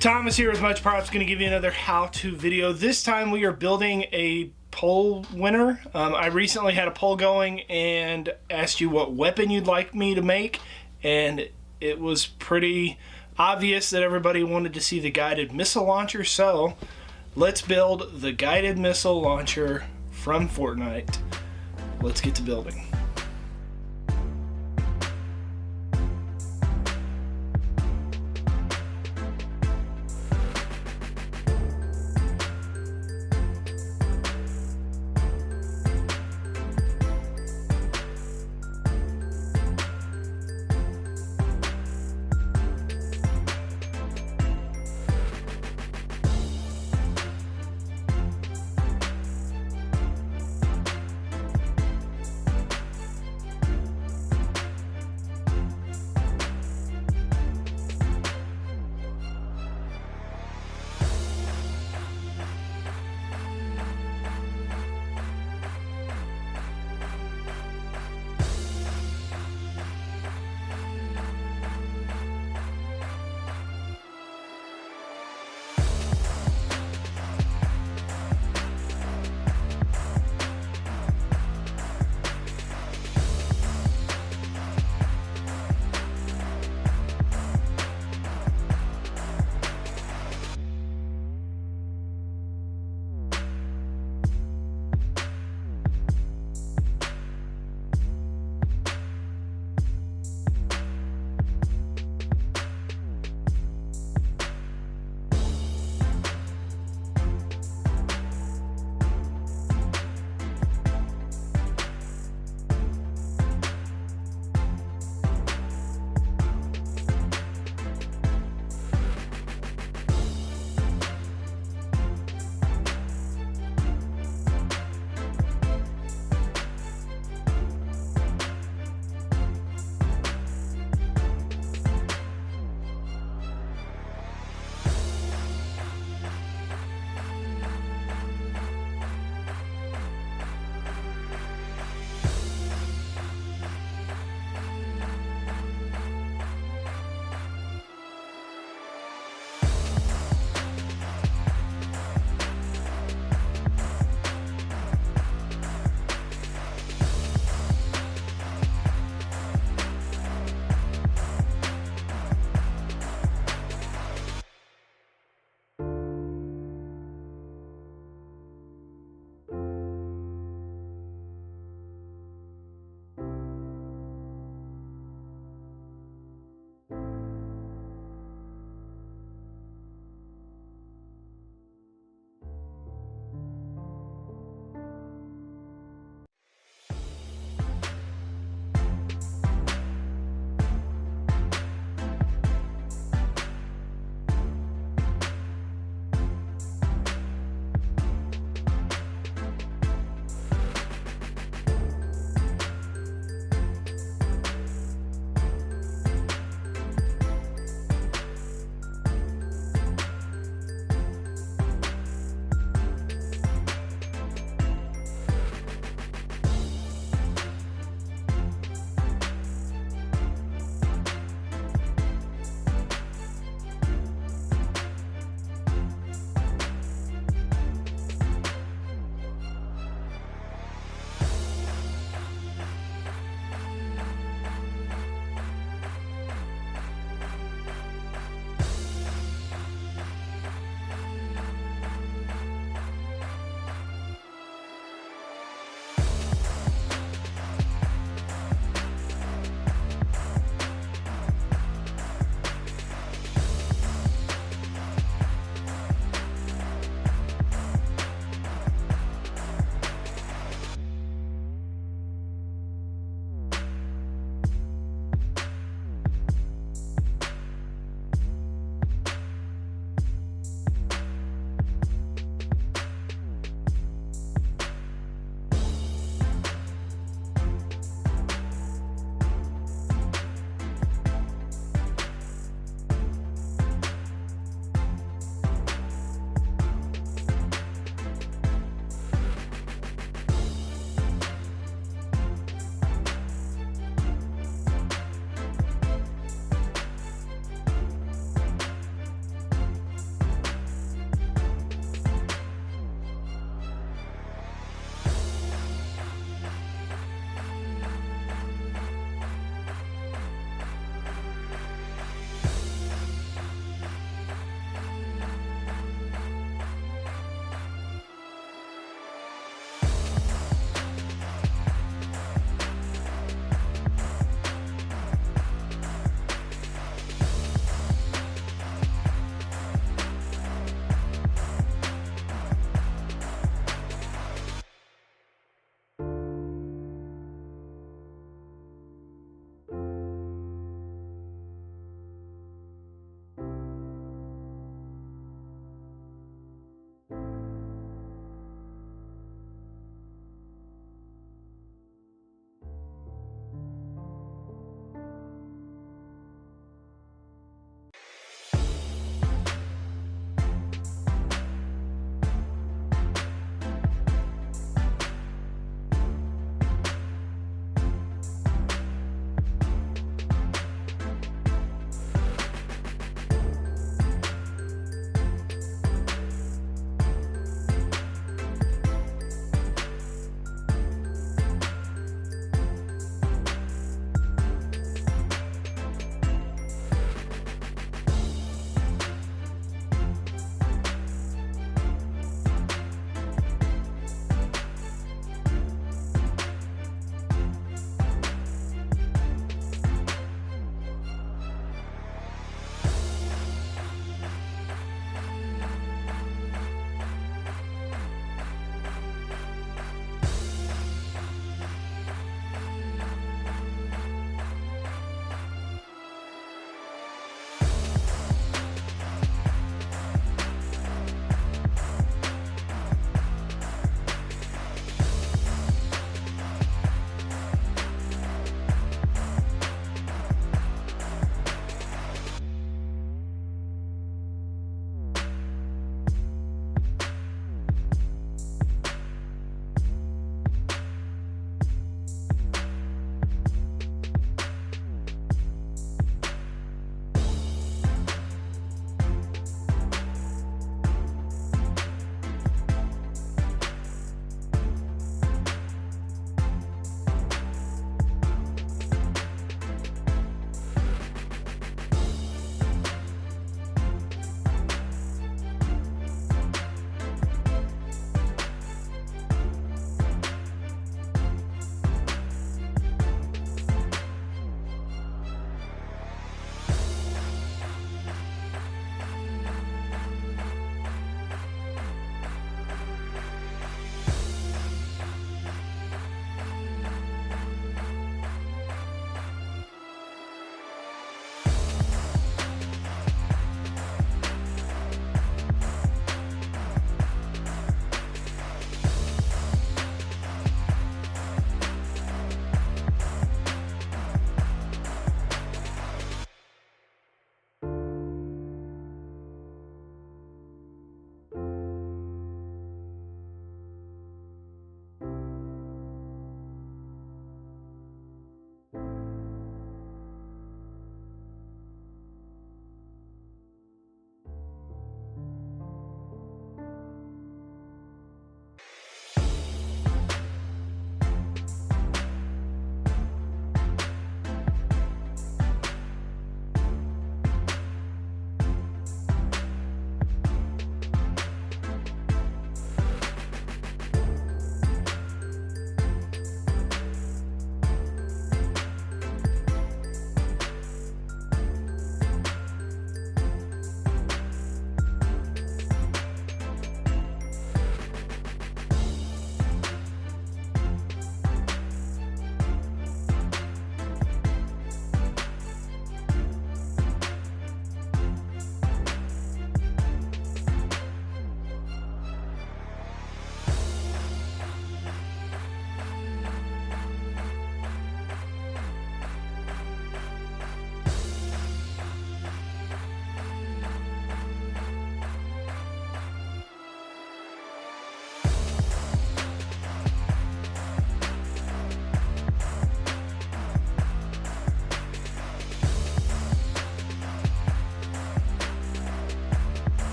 Thomas here with Much Props, going to give you another how-to video. This time we are building a pole winner. I recently had a poll going and asked you what weapon you'd like me to make, and it was pretty obvious that everybody wanted to see the guided missile launcher, so let's build the guided missile launcher from Fortnite. Let's get to building.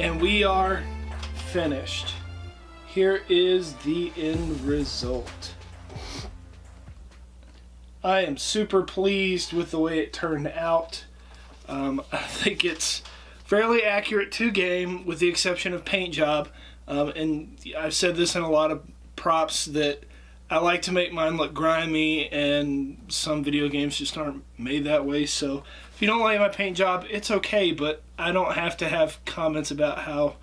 And we are finished. Here is the end result. I am super pleased with the way it turned out. I think it's fairly accurate to game with the exception of paint job. And I've said this in a lot of props that I like to make mine look grimy, and some video games just aren't made that way. So if you don't like my paint job, it's okay, but I don't have to have comments about how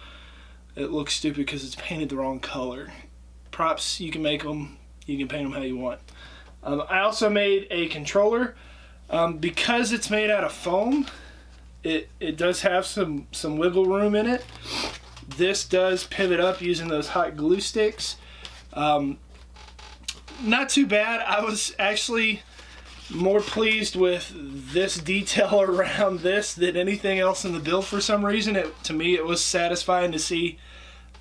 it looks stupid because it's painted the wrong color. Props, you can make them, you can paint them how you want. I also made a controller. Because it's made out of foam, it does have some wiggle room in it. This does pivot up using those hot glue sticks. Not too bad. I was actually more pleased with this detail around this than anything else in the build for some reason. To me, it was satisfying to see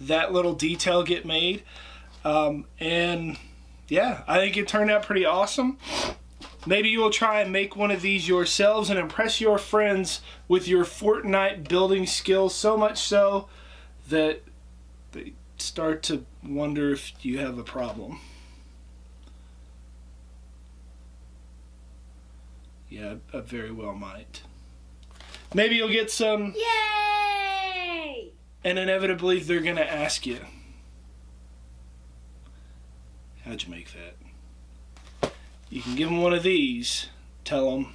that little detail get made. And yeah, I think it turned out pretty awesome. Maybe you will try and make one of these yourselves and impress your friends with your Fortnite building skills, so much so that they start to wonder if you have a problem. Yeah, I very well might. Maybe you'll get some... Yay! And inevitably they're going to ask you, how'd you make that? You can give them one of these, tell them,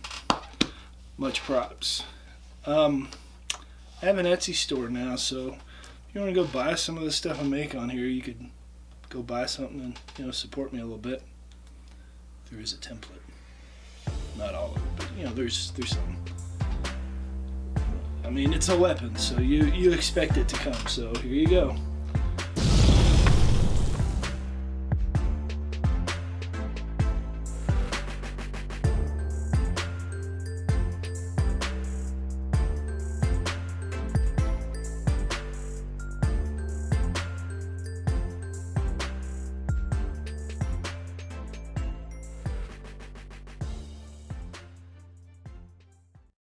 much props. I have an Etsy store now, so if you want to go buy some of the stuff I make on here, you could go buy something and, support me a little bit. There is a template. Not all of it, but, there's some. I mean, it's a weapon, so you expect it to come, so here you go.